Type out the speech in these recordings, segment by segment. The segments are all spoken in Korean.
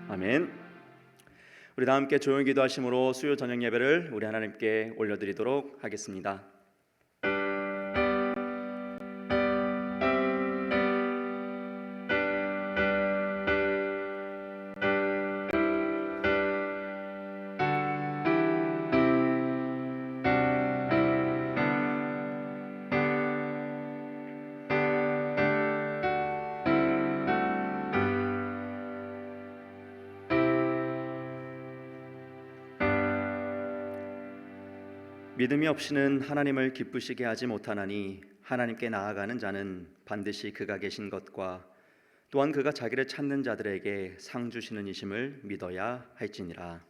아멘. 우리 다 함께 조용히 기도하심으로 수요 저녁 예배를 우리 하나님께 올려드리도록 하겠습니다. 믿음이 없이는 하나님을 기쁘시게 하지 못하나니 하나님께 나아가는 자는 반드시 그가 계신 것과 또한 그가 자기를 찾는 자들에게 상 주시는 이심을 믿어야 할지니라.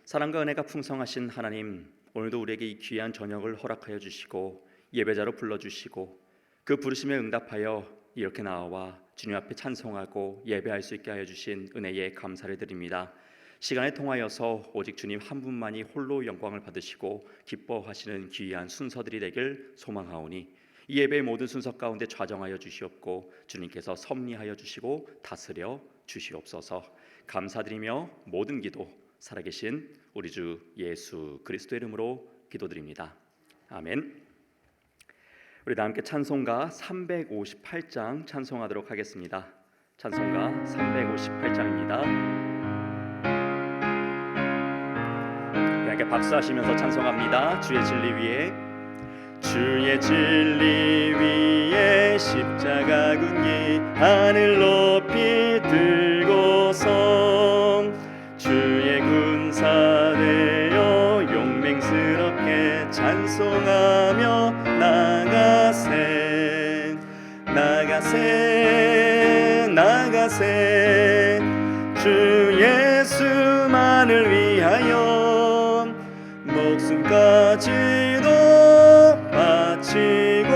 사랑과 은혜가 풍성하신 하나님, 오늘도 우리에게 이 귀한 저녁을 허락하여 주시고 예배자로 불러주시고 그 부르심에 응답하여 이렇게 나와 주님 앞에 찬송하고 예배할 수 있게 하여 주신 은혜에 감사를 드립니다. 시간을 통하여서 오직 주님 한 분만이 홀로 영광을 받으시고 기뻐하시는 귀한 순서들이 되길 소망하오니 이 예배의 모든 순서 가운데 좌정하여 주시옵고 주님께서 섭리하여 주시고 다스려 주시옵소서. 감사드리며 모든 기도 살아계신 우리 주 예수 그리스도의 이름으로 기도드립니다. 아멘. 우리 다 함께 찬송가 358장 찬송하도록 하겠습니다. 찬송가 358장입니다. 함께 박수하시면서 찬송합니다. 주의 진리 위에, 주의 진리 위에 십자가 군기 하늘 높이 들고서 주의 군사 되어 용맹스럽게 찬송하며 나가세 나가세 나가세 주 예수만을 위하여 목숨까지도 바치고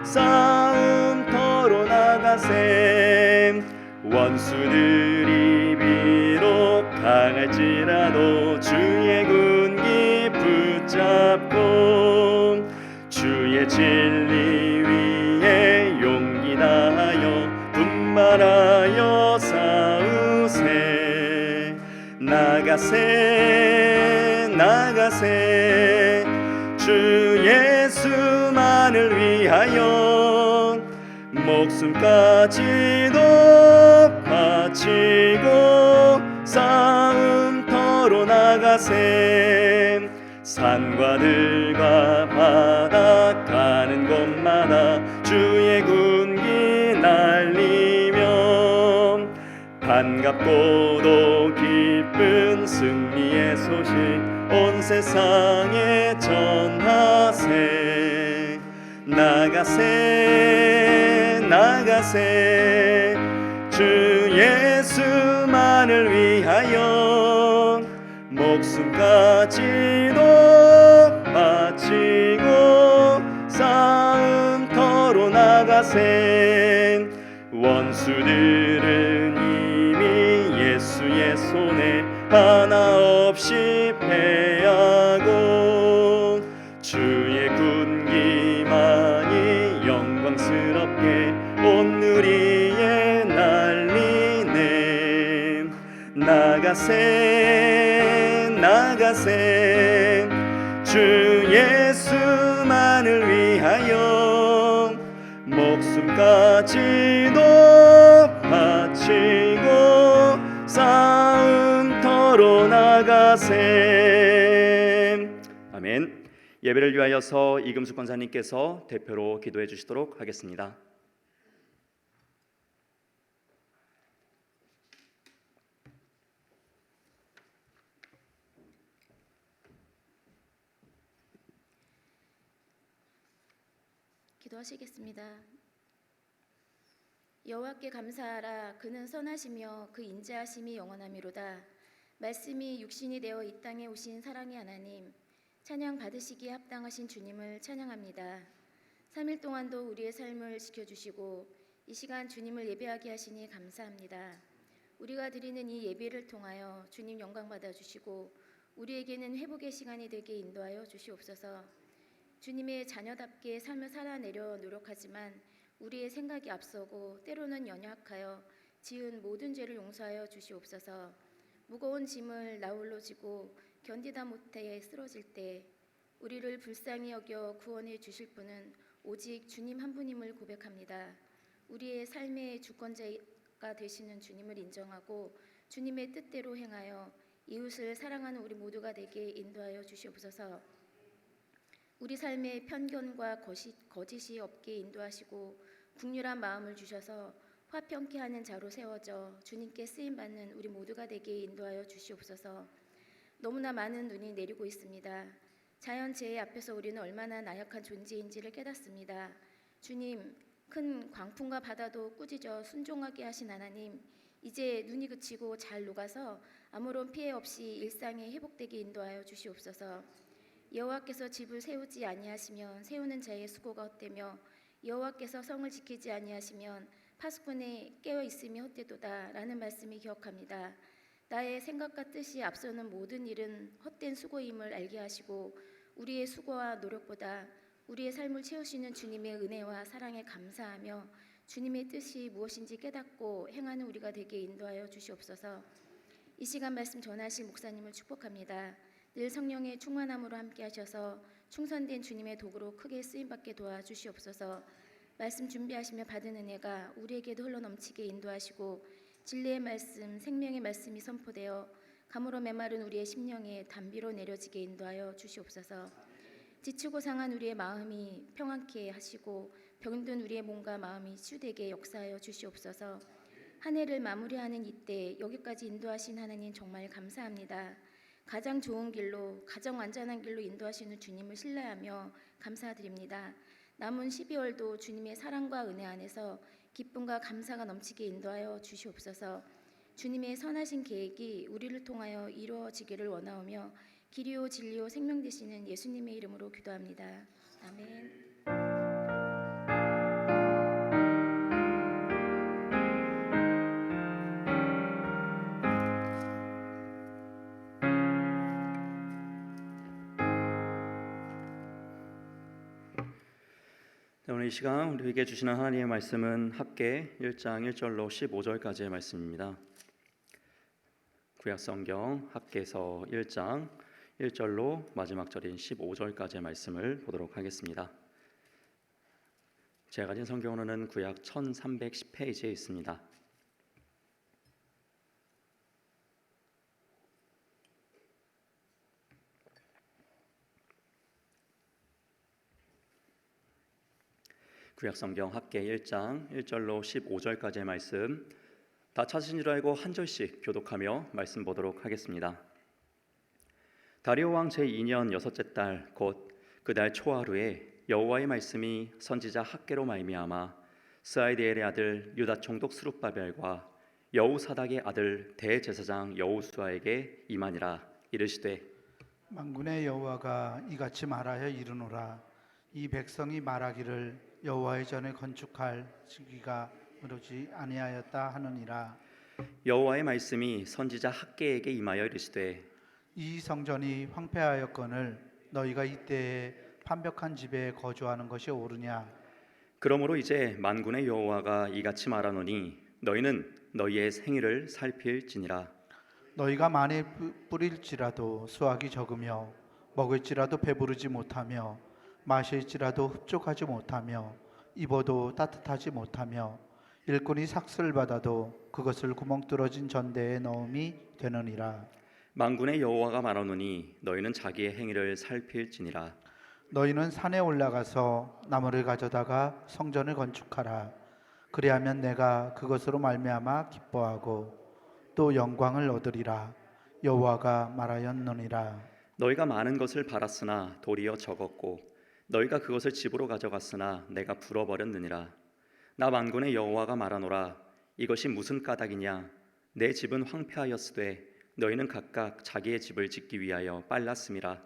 싸움터로 나가세 원수들이 비록 강할지라도 주의 군기 붙잡고 주의 진리 위에 용기 다하여 분발하여 싸우세 나가세 나가세 주 예수만을 위하여 목숨까지도 바치고 싸움터로 나가세 산과 들과 바다 가는 곳마다 주의 군기 날리며 반갑고도 기쁜 승리의 소식 온 세상에 전하세 나가세 나가세 주 예수만을 위하여 목숨까지도 바치고 싸움터로 나가세 원수들은 이미 예수의 손에 하나 없이 패하고 주의 군기만이 영광스럽게 온 누리에 날리네 나가세 나가세 주 예수만을 위하여 목숨까지도 바치고 싸움터로 나가세. 아멘. 예배를 위하여서 이금숙 권사님께서 대표로 기도해 주시도록 하겠습니다. 기도하시겠습니다. 여호와께 감사하라. 그는 선하시며 그 인자하심이 영원하미로다. 말씀이 육신이 되어 이 땅에 오신 사랑의 하나님, 찬양 받으시기에 합당하신 주님을 찬양합니다. 3일 동안도 우리의 삶을 지켜주시고 이 시간 주님을 예배하게 하시니 감사합니다. 우리가 드리는 이 예배를 통하여 주님 영광 받아주시고 우리에게는 회복의 시간이 되게 인도하여 주시옵소서. 주님의 자녀답게 삶을 살아내려 노력하지만 우리의 생각이 앞서고 때로는 연약하여 지은 모든 죄를 용서하여 주시옵소서. 무거운 짐을 나홀로 지고 견디다 못해 쓰러질 때 우리를 불쌍히 여겨 구원해 주실 분은 오직 주님 한 분임을 고백합니다. 우리의 삶의 주권자가 되시는 주님을 인정하고 주님의 뜻대로 행하여 이웃을 사랑하는 우리 모두가 되게 인도하여 주시옵소서. 우리 삶에 편견과 거짓이 없게 인도하시고 국률한 마음을 주셔서 화평케 하는 자로 세워져 주님께 쓰임받는 우리 모두가 되게 인도하여 주시옵소서. 너무나 많은 눈이 내리고 있습니다. 자연재해 앞에서 우리는 얼마나 나약한 존재인지를 깨닫습니다. 주님, 큰 광풍과 바다도 꾸짖어 순종하게 하신 하나님, 이제 눈이 그치고 잘 녹아서 아무런 피해 없이 일상에 회복되게 인도하여 주시옵소서. 여호와께서 집을 세우지 아니하시면 세우는 자의 수고가 헛되며 여호와께서 성을 지키지 아니하시면 파수꾼의 깨어 있음이 헛되도다 라는 말씀이 기억합니다. 나의 생각과 뜻이 앞서는 모든 일은 헛된 수고임을 알게 하시고 우리의 수고와 노력보다 우리의 삶을 채우시는 주님의 은혜와 사랑에 감사하며 주님의 뜻이 무엇인지 깨닫고 행하는 우리가 되게 인도하여 주시옵소서. 이 시간 말씀 전하실 목사님을 축복합니다. 늘 성령의 충만함으로 함께 하셔서 충성된 주님의 도구로 크게 쓰임받게 도와주시옵소서. 말씀 준비하시며 받은 은혜가 우리에게도 흘러넘치게 인도하시고 진리의 말씀, 생명의 말씀이 선포되어 감으로 메마른 우리의 심령에 담비로 내려지게 인도하여 주시옵소서. 지치고 상한 우리의 마음이 평안케 하시고 병든 우리의 몸과 마음이 치유되게 역사하여 주시옵소서. 한 해를 마무리하는 이때 여기까지 인도하신 하나님 정말 감사합니다. 가장 좋은 길로, 가장 완전한 길로 인도하시는 주님을 신뢰하며 감사드립니다. 남은 12월도 주님의 사랑과 은혜 안에서 기쁨과 감사가 넘치게 인도하여 주시옵소서. 주님의 선하신 계획이 우리를 통하여 이루어지기를 원하오며 길이요 진리요 생명 되시는 예수님의 이름으로 기도합니다. 아멘. 오늘 이 시간 우리에게 주시는 하나님의 말씀은 학개 1장 1절로 15절까지의 말씀입니다. 구약성경 학개서 1장 1절로 마지막 절인 15절까지의 말씀을 보도록 하겠습니다. 제가 가진 성경으로는 구약 1310페이지에 있습니다. 구약성경 학개 1장 1절로 15절까지의 말씀 다 찾으신 줄 알고 한 절씩 교독하며 말씀 보도록 하겠습니다. 다리오 왕 제2년 여섯째 달 곧 그 달 초하루에 여호와의 말씀이 선지자 학개로 말미암아 스알디엘의 아들 유다 총독 스룹바벨과 여우사닥의 아들 대제사장 여호수아에게 임하니라. 이르시되 만군의 여호와가 이같이 말하여 이르노라. 이 백성이 말하기를 여호와의 전에 건축할 시기가 이르지 아니하였다 하느니라. 여호와의 말씀이 선지자 학개에게 임하여 이르시되 이 성전이 황폐하였거늘 너희가 이때에 판벽한 집에 거주하는 것이 옳으냐. 그러므로 이제 만군의 여호와가 이같이 말하노니 너희는 너희의 생일을 살필지니라. 너희가 많이 뿌릴지라도 수확이 적으며 먹을지라도 배부르지 못하며 마실지라도 흡족하지 못하며 입어도 따뜻하지 못하며 일꾼이 삭슬 받아도 그것을 구멍 뚫어진 전대에 넣음이 되느니라. 만군의 여호와가 말하노니 너희는 자기의 행위를 살필지니라. 너희는 산에 올라가서 나무를 가져다가 성전을 건축하라. 그리하면 내가 그것으로 말미암아 기뻐하고 또 영광을 얻으리라. 여호와가 말하였느니라. 너희가 많은 것을 바랐으나 도리어 적었고 너희가 그것을 집으로 가져갔으나 내가 불어버렸느니라. 나 만군의 여호와가 말하노라. 이것이 무슨 까닭이냐. 내 집은 황폐하였으되 너희는 각각 자기의 집을 짓기 위하여 빨랐음이라.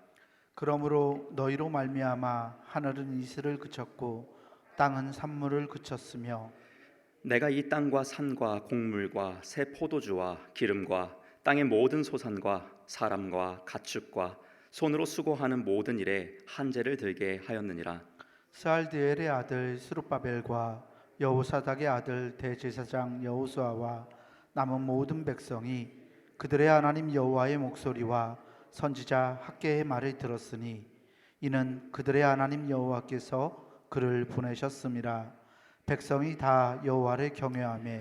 그러므로 너희로 말미암아 하늘은 이슬을 그쳤고 땅은 산물을 그쳤으며 내가 이 땅과 산과 곡물과 새 포도주와 기름과 땅의 모든 소산과 사람과 가축과 손으로 수고하는 모든 일에 한재를 들게 하였느니라. 스알디엘의 아들 스룹바벨과 여호사닥의 아들 대제사장 여호수아와 남은 모든 백성이 그들의 하나님 여호와의 목소리와 선지자 학개의 말을 들었으니 이는 그들의 하나님 여호와께서 그를 보내셨음이라. 백성이 다 여호와를 경외하며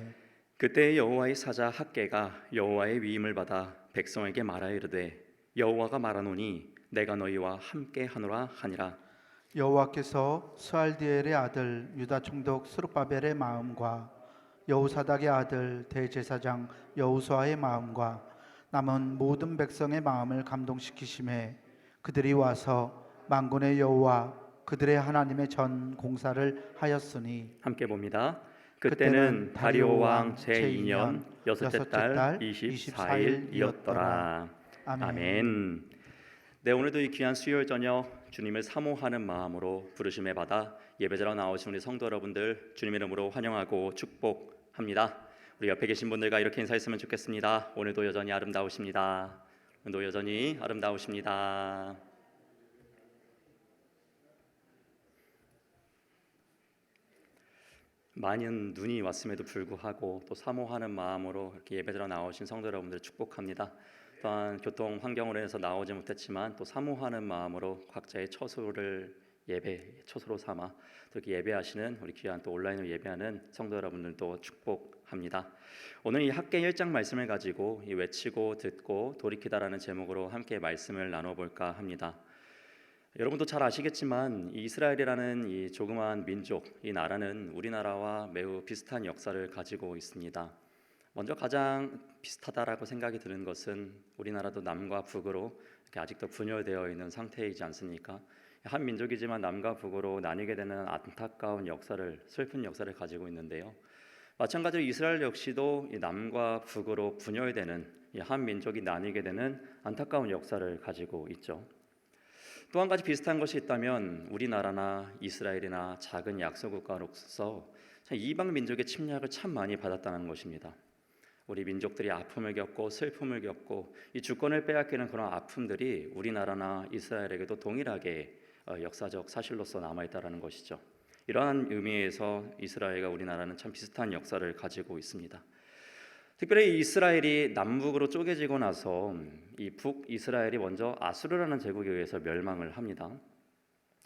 그때 여호와의 사자 학개가 여호와의 위임을 받아 백성에게 말하여 이르되 여호와가 말하노니 내가 너희와 함께 하노라 하니라. 여호와께서 스알디엘의 아들 유다 총독 스룹바벨의 마음과 여호사닥의 아들 대제사장 여호수아의 마음과 남은 모든 백성의 마음을 감동시키심에 그들이 와서 만군의 여호와 그들의 하나님의 전 공사를 하였으니 함께 봅니다. 그때는 다리오 왕 제2년 여섯째 달 24일이었더라. 아멘. 네, 오늘도 이 귀한 수요일 저녁 주님을 사모하는 마음으로 부르심에 받아 예배자로 나오신 우리 성도 여러분들 주님의 이름으로 환영하고 축복합니다. 우리 옆에 계신 분들과 이렇게 인사했으면 좋겠습니다. 오늘도 여전히 아름다우십니다. 오늘도 여전히 아름다우십니다. 많은 눈이 왔음에도 불구하고 또 사모하는 마음으로 이렇게 예배자로 나오신 성도 여러분들 축복합니다. 또한 교통 환경으로 해서 나오지 못했지만 또 사모하는 마음으로 각자의 처소를 처소로 삼아 또 이렇게 예배하시는 우리 귀한 또 온라인으로 예배하는 성도 여러분들도 축복합니다. 오늘 이 학개 1장 말씀을 가지고 이 외치고 듣고 돌이키다라는 제목으로 함께 말씀을 나눠볼까 합니다. 여러분도 잘 아시겠지만 이 이스라엘이라는 이 조그마한 민족, 이 나라는 우리나라와 매우 비슷한 역사를 가지고 있습니다. 먼저 가장 비슷하다라고 생각이 드는 것은 우리나라도 남과 북으로 이렇게 아직도 분열되어 있는 상태이지 않습니까? 한 민족이지만 남과 북으로 나뉘게 되는 안타까운 역사를, 슬픈 역사를 가지고 있는데요. 마찬가지로 이스라엘 역시도 이 남과 북으로 분열되는 이 한 민족이 나뉘게 되는 안타까운 역사를 가지고 있죠. 또 한 가지 비슷한 것이 있다면 우리나라나 이스라엘이나 작은 약소국가로서 이방 민족의 침략을 참 많이 받았다는 것입니다. 우리 민족들이 아픔을 겪고 슬픔을 겪고 이 주권을 빼앗기는 그런 아픔들이 우리나라나 이스라엘에게도 동일하게 역사적 사실로서 남아있다는 것이죠. 이러한 의미에서 이스라엘과 우리나라는 참 비슷한 역사를 가지고 있습니다. 특별히 이스라엘이 남북으로 쪼개지고 나서 이 북이스라엘이 먼저 아수르라는 제국에 의해서 멸망을 합니다.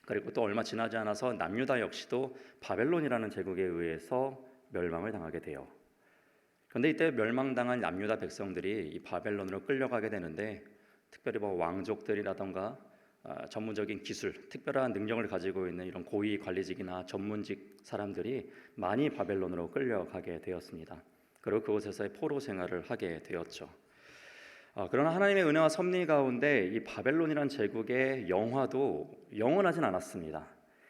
그리고 또 얼마 지나지 않아서 남유다 역시도 바벨론이라는 제국에 의해서 멸망을 당하게 돼요. 그런데 이때 멸망당한 남유다 백성들이 이 바벨론으로 끌려가게 되는데 특별히 왕족들이라던가 전문적인 기술, 특별한 능력을 가지고 있는 이런 고위 관리직이나 전문직 사람들이 많이 바벨론으로 끌려가게 되었습니다. 그리고 그곳에서의 포로 생활을 하게 되었죠. 그러나 하나님의 은혜와 섭리 가운데 이 바벨론이라는 제국의 영화도 영원하진 않았습니다.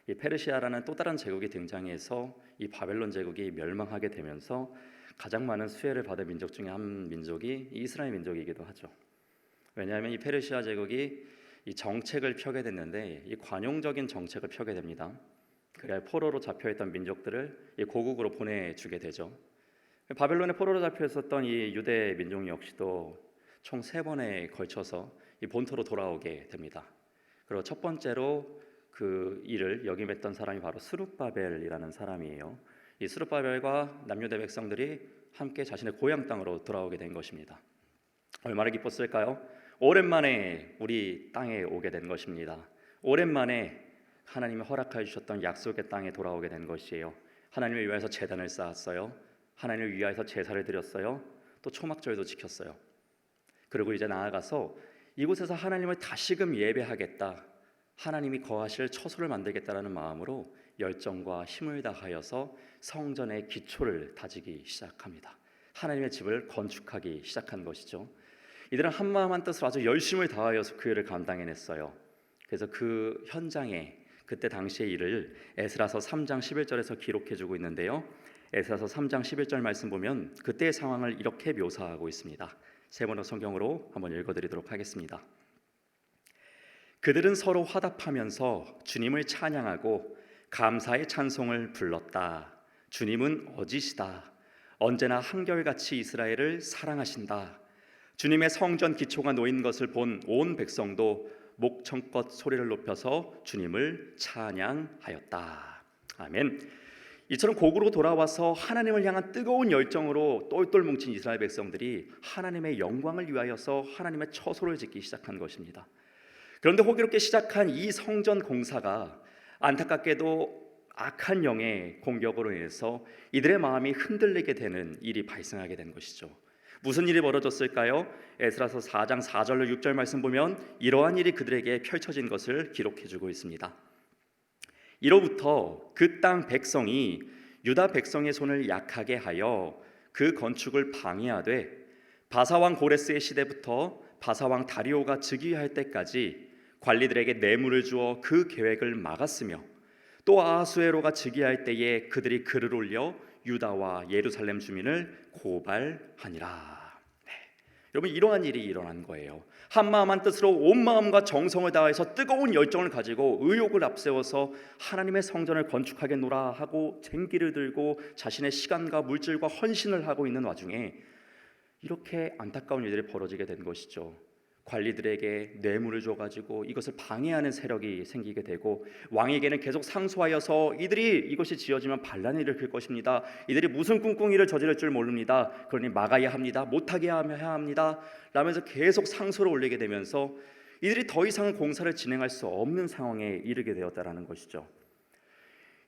이 페르시아라는 또 다른 제국이 등장해서 이 바벨론 제국이 멸망하게 되면서 가장 많은 수혜를 받은 민족 중에 한 민족이 이스라엘 민족이기도 하죠. 왜냐하면 이 페르시아 제국이 이 정책을 펴게 됐는데 이 관용적인 정책을 펴게 됩니다. 그래야 포로로 잡혀있던 민족들을 이 고국으로 보내주게 되죠. 바벨론에 포로로 잡혀 있었던 이 유대 민족 역시도 총 3번에 걸쳐서 이 본토로 돌아오게 됩니다. 그리고 첫 번째로 그 일을 역임했던 사람이 바로 스룹바벨이라는 사람이에요. 이 스룹바벨과 남유대 백성들이 함께 자신의 고향 땅으로 돌아오게 된 것입니다. 얼마나 기뻤을까요? 오랜만에 우리 땅에 오게 된 것입니다. 오랜만에 하나님이 허락해 주셨던 약속의 땅에 돌아오게 된 것이에요. 하나님을 위하여서 제단을 쌓았어요. 하나님을 위하여서 제사를 드렸어요. 또 초막절도 지켰어요. 그리고 이제 나아가서 이곳에서 하나님을 다시금 예배하겠다, 하나님이 거하실 처소를 만들겠다라는 마음으로 열정과 힘을 다하여서 성전의 기초를 다지기 시작합니다. 하나님의 집을 건축하기 시작한 것이죠. 이들은 한마음 한뜻으로 아주 열심을 다하여서 그 일을 감당해냈어요. 그래서 그 현장에 그때 당시의 일을 에스라서 3장 11절에서 기록해주고 있는데요. 에스라서 3장 11절 말씀 보면 그때의 상황을 이렇게 묘사하고 있습니다. 세번호 성경으로 한번 읽어드리도록 하겠습니다. 그들은 서로 화답하면서 주님을 찬양하고 감사의 찬송을 불렀다. 주님은 어지시다. 언제나 한결같이 이스라엘을 사랑하신다. 주님의 성전 기초가 놓인 것을 본 온 백성도 목청껏 소리를 높여서 주님을 찬양하였다. 아멘. 이처럼 곡으로 돌아와서 하나님을 향한 뜨거운 열정으로 똘똘 뭉친 이스라엘 백성들이 하나님의 영광을 위하여서 하나님의 처소를 짓기 시작한 것입니다. 그런데 호기롭게 시작한 이 성전 공사가 안타깝게도 악한 영의 공격으로 인해서 이들의 마음이 흔들리게 되는 일이 발생하게 된 것이죠. 무슨 일이 벌어졌을까요? 에스라서 4장 4절로 6절 말씀 보면 이러한 일이 그들에게 펼쳐진 것을 기록해주고 있습니다. 이로부터 그 땅 백성이 유다 백성의 손을 약하게 하여 그 건축을 방해하되 바사왕 고레스의 시대부터 바사왕 다리오가 즉위할 때까지 관리들에게 뇌물을 주어 그 계획을 막았으며 또 아하수에로가 즉위할 때에 그들이 글을 올려 유다와 예루살렘 주민을 고발하니라. 여러분, 이러한 일이 일어난 거예요. 한 마음 한 뜻으로 온 마음과 정성을 다해서 뜨거운 열정을 가지고 의욕을 앞세워서 하나님의 성전을 건축하겠노라 하고 쟁기를 들고 자신의 시간과 물질과 헌신을 하고 있는 와중에 이렇게 안타까운 일들이 벌어지게 된 것이죠. 관리들에게 뇌물을 줘가지고 이것을 방해하는 세력이 생기게 되고 왕에게는 계속 상소하여서 이들이 이것이 지어지면 반란을 일으킬 것입니다. 이들이 무슨 꿍꿍이를 저지를 줄 모릅니다. 그러니 막아야 합니다. 못하게 해야 합니다. 라면서 계속 상소를 올리게 되면서 이들이 더 이상 공사를 진행할 수 없는 상황에 이르게 되었다라는 것이죠.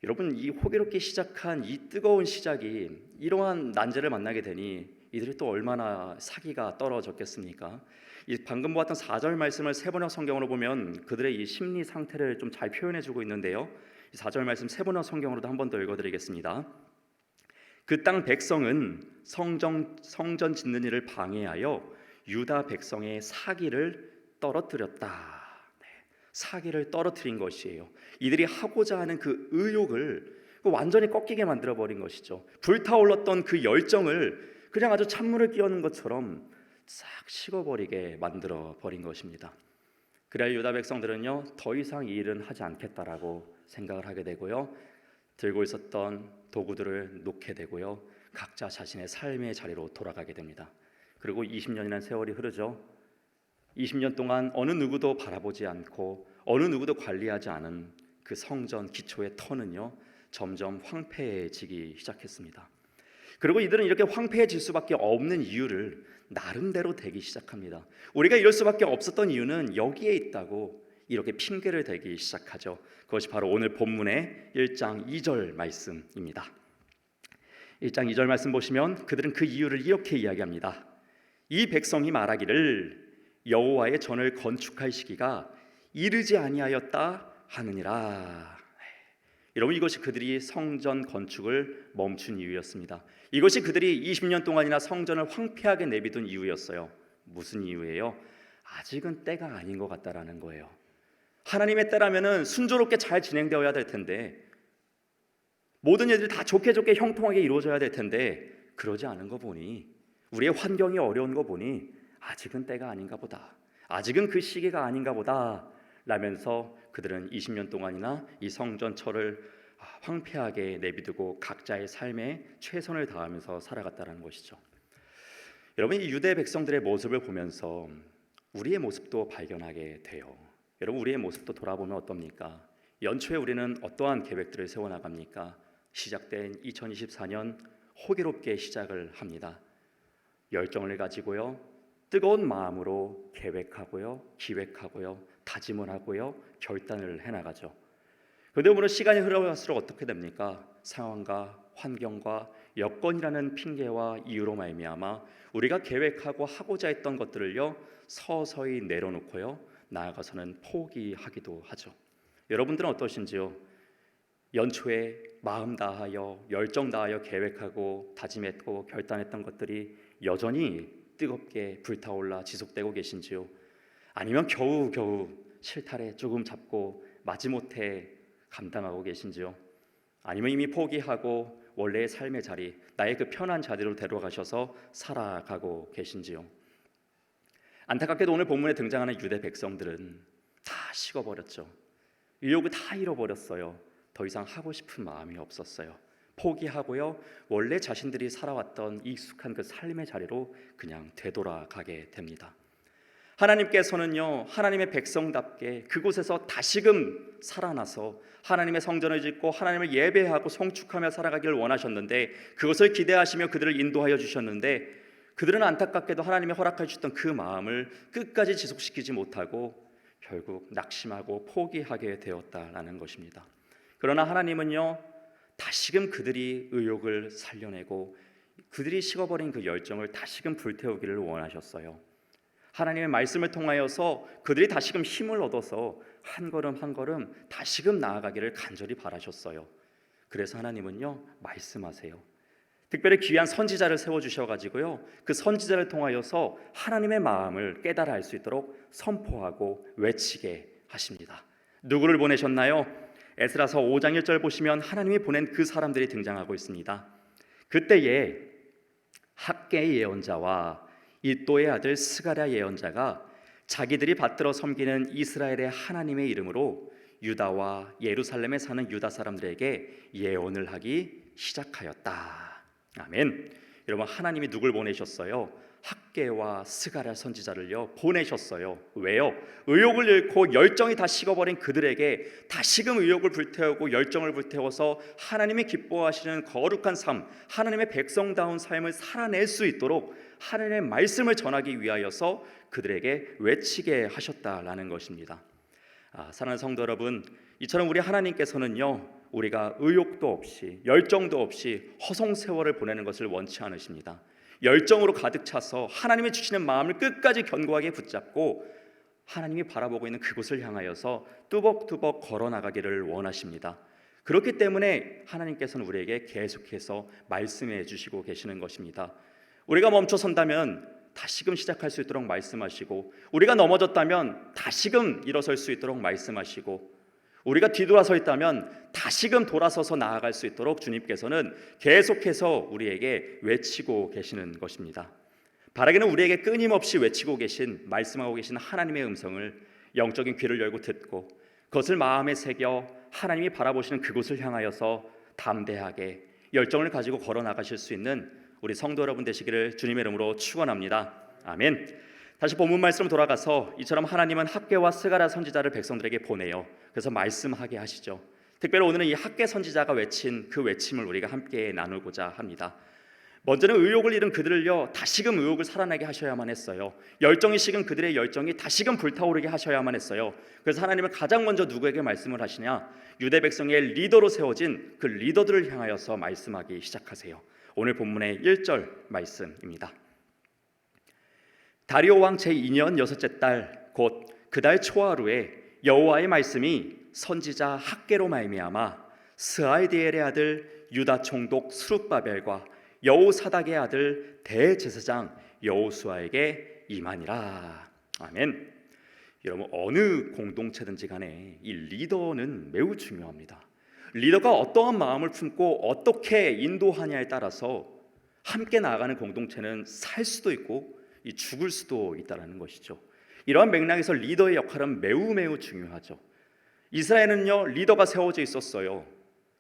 여러분, 이 호기롭게 시작한 이 뜨거운 시작이 이러한 난제를 만나게 되니 이들이 또 얼마나 사기가 떨어졌겠습니까? 이 방금 보았던 4절 말씀을 세번역 성경으로 보면 그들의 이 심리 상태를 좀 잘 표현해주고 있는데요. 4절 말씀 세번역 성경으로도 한 번 더 읽어드리겠습니다. 그 땅 백성은 성전 짓는 일을 방해하여 유다 백성의 사기를 떨어뜨렸다. 사기를 떨어뜨린 것이에요. 이들이 하고자 하는 그 의욕을 완전히 꺾이게 만들어 버린 것이죠. 불타올랐던 그 열정을 그냥 아주 찬물을 끼얹는 것처럼 싹 식어버리게 만들어 버린 것입니다. 그래야 유다 백성들은요, 더 이상 이 일은 하지 않겠다라고 생각을 하게 되고요, 들고 있었던 도구들을 놓게 되고요, 각자 자신의 삶의 자리로 돌아가게 됩니다. 그리고 20년이라는 세월이 흐르죠. 20년 동안 어느 누구도 바라보지 않고 어느 누구도 관리하지 않은 그 성전 기초의 터는요, 점점 황폐해지기 시작했습니다. 그리고 이들은 이렇게 황폐해질 수밖에 없는 이유를 나름대로 대기 시작합니다. 우리가 이럴 수밖에 없었던 이유는 여기에 있다고 이렇게 핑계를 대기 시작하죠. 그것이 바로 오늘 본문의 1장 2절 말씀입니다. 1장 2절 말씀 보시면 그들은 그 이유를 이렇게 이야기합니다. 이 백성이 말하기를 여호와의 전을 건축할 시기가 이르지 아니하였다 하느니라. 여러분, 이것이 그들이 성전 건축을 멈춘 이유였습니다. 이것이 그들이 20년 동안이나 성전을 황폐하게 내비둔 이유였어요. 무슨 이유예요? 아직은 때가 아닌 것 같다라는 거예요. 하나님의 때라면은 순조롭게 잘 진행되어야 될 텐데, 모든 일들이 다 좋게 형통하게 이루어져야 될 텐데 그러지 않은 거 보니, 우리의 환경이 어려운 거 보니 아직은 때가 아닌가 보다, 아직은 그 시기가 아닌가 보다 라면서 그들은 20년 동안이나 이 성전처를 황폐하게 내비두고 각자의 삶에 최선을 다하면서 살아갔다는 것이죠. 여러분, 이 유대 백성들의 모습을 보면서 우리의 모습도 발견하게 돼요. 여러분, 우리의 모습도 돌아보면 어떻습니까? 연초에 우리는 어떠한 계획들을 세워나갑니까? 시작된 2024년 호기롭게 시작을 합니다. 열정을 가지고요, 뜨거운 마음으로 계획하고요, 기획하고요, 다짐을 하고요, 결단을 해나가죠. 그런데 오늘 시간이 흘러갈수록 어떻게 됩니까? 상황과 환경과 여건이라는 핑계와 이유로 말미암아 우리가 계획하고 하고자 했던 것들을요, 서서히 내려놓고요, 나아가서는 포기하기도 하죠. 여러분들은 어떠신지요? 연초에 마음 다하여 열정 다하여 계획하고 다짐했고 결단했던 것들이 여전히 뜨겁게 불타올라 지속되고 계신지요? 아니면 겨우겨우 실타래 조금 잡고 마지못해 감당하고 계신지요? 아니면 이미 포기하고 원래의 삶의 자리, 나의 그 편한 자리로 데려가셔서 살아가고 계신지요? 안타깝게도 오늘 본문에 등장하는 유대 백성들은 다 식어버렸죠. 의욕을 다 잃어버렸어요. 더 이상 하고 싶은 마음이 없었어요. 포기하고요, 원래 자신들이 살아왔던 익숙한 그 삶의 자리로 그냥 되돌아가게 됩니다. 하나님께서는요, 하나님의 백성답게 그곳에서 다시금 살아나서 하나님의 성전을 짓고 하나님을 예배하고 송축하며 살아가기를 원하셨는데, 그것을 기대하시며 그들을 인도하여 주셨는데, 그들은 안타깝게도 하나님이 허락해 주셨던 그 마음을 끝까지 지속시키지 못하고 결국 낙심하고 포기하게 되었다라는 것입니다. 그러나 하나님은요, 다시금 그들이 의욕을 살려내고 그들이 식어버린 그 열정을 다시금 불태우기를 원하셨어요. 하나님의 말씀을 통하여서 그들이 다시금 힘을 얻어서 한 걸음 한 걸음 다시금 나아가기를 간절히 바라셨어요. 그래서 하나님은요, 말씀하세요. 특별히 귀한 선지자를 세워주셔가지고요, 그 선지자를 통하여서 하나님의 마음을 깨달아 알 수 있도록 선포하고 외치게 하십니다. 누구를 보내셨나요? 에스라서 5장 1절 보시면 하나님이 보낸 그 사람들이 등장하고 있습니다. 그때에 학개의 예언자와 이또의 아들 스가랴 예언자가 자기들이 받들어 섬기는 이스라엘의 하나님의 이름으로 유다와 예루살렘에 사는 유다 사람들에게 예언을 하기 시작하였다. 아멘. 여러분, 하나님이 누굴 보내셨어요? 학개와 스가랴 선지자를요 보내셨어요. 왜요? 의욕을 잃고 열정이 다 식어버린 그들에게 다시금 의욕을 불태우고 열정을 불태워서 하나님이 기뻐하시는 거룩한 삶, 하나님의 백성다운 삶을 살아낼 수 있도록 하나님의 말씀을 전하기 위하여서 그들에게 외치게 하셨다라는 것입니다. 사랑하는 성도 여러분, 이처럼 우리 하나님께서는요, 우리가 의욕도 없이 열정도 없이 허송세월을 보내는 것을 원치 않으십니다. 열정으로 가득 차서 하나님이 주시는 마음을 끝까지 견고하게 붙잡고 하나님이 바라보고 있는 그곳을 향하여서 뚜벅뚜벅 걸어나가기를 원하십니다. 그렇기 때문에 하나님께서는 우리에게 계속해서 말씀해 주시고 계시는 것입니다. 우리가 멈춰선다면 다시금 시작할 수 있도록 말씀하시고, 우리가 넘어졌다면 다시금 일어설 수 있도록 말씀하시고, 우리가 뒤돌아서 있다면 다시금 돌아서서 나아갈 수 있도록 주님께서는 계속해서 우리에게 외치고 계시는 것입니다. 바라기는 우리에게 끊임없이 외치고 계신, 말씀하고 계신 하나님의 음성을 영적인 귀를 열고 듣고 그것을 마음에 새겨 하나님이 바라보시는 그곳을 향하여서 담대하게 열정을 가지고 걸어나가실 수 있는 우리 성도 여러분 되시기를 주님의 이름으로 축원합니다. 아멘. 다시 본문 말씀으로 돌아가서 이처럼 하나님은 학개와 스가랴 선지자를 백성들에게 보내요. 그래서 말씀하게 하시죠. 특별히 오늘은 이 학개 선지자가 외친 그 외침을 우리가 함께 나누고자 합니다. 먼저는 의욕을 잃은 그들을요 다시금 의욕을 살아나게 하셔야만 했어요. 열정이 식은 그들의 열정이 다시금 불타오르게 하셔야만 했어요. 그래서 하나님은 가장 먼저 누구에게 말씀을 하시냐? 유대 백성의 리더로 세워진 그 리더들을 향하여서 말씀하기 시작하세요. 오늘 본문의 1절 말씀입니다. 다리오 왕 제2년 여섯째 달 곧 그 달 초하루에 여호와의 말씀이 선지자 학개로 말미암아 스알디엘의 아들 유다 총독 스룹바벨과 여호사닥의 아들 대제사장 여호수아에게 임하니라. 아멘. 여러분, 어느 공동체든지 간에 이 리더는 매우 중요합니다. 리더가 어떠한 마음을 품고 어떻게 인도하냐에 따라서 함께 나아가는 공동체는 살 수도 있고 죽을 수도 있다는 것이죠. 이러한 맥락에서 리더의 역할은 매우 중요하죠. 이스라엘은요 리더가 세워져 있었어요.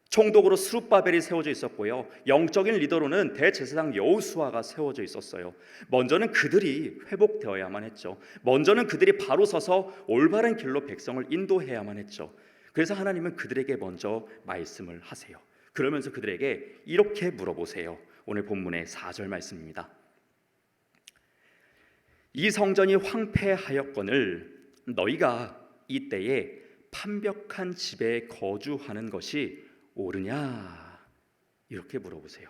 총독으로 스룹바벨이 세워져 있었고요, 영적인 리더로는 대제사장 여호수아가 세워져 있었어요. 먼저는 그들이 회복되어야만 했죠. 먼저는 그들이 바로 서서 올바른 길로 백성을 인도해야만 했죠. 그래서 하나님은 그들에게 먼저 말씀을 하세요. 그러면서 그들에게 이렇게 물어보세요. 오늘 본문의 4절 말씀입니다. 이 성전이 황폐하였거늘 너희가 이때에 판벽한 집에 거주하는 것이 옳으냐? 이렇게 물어보세요.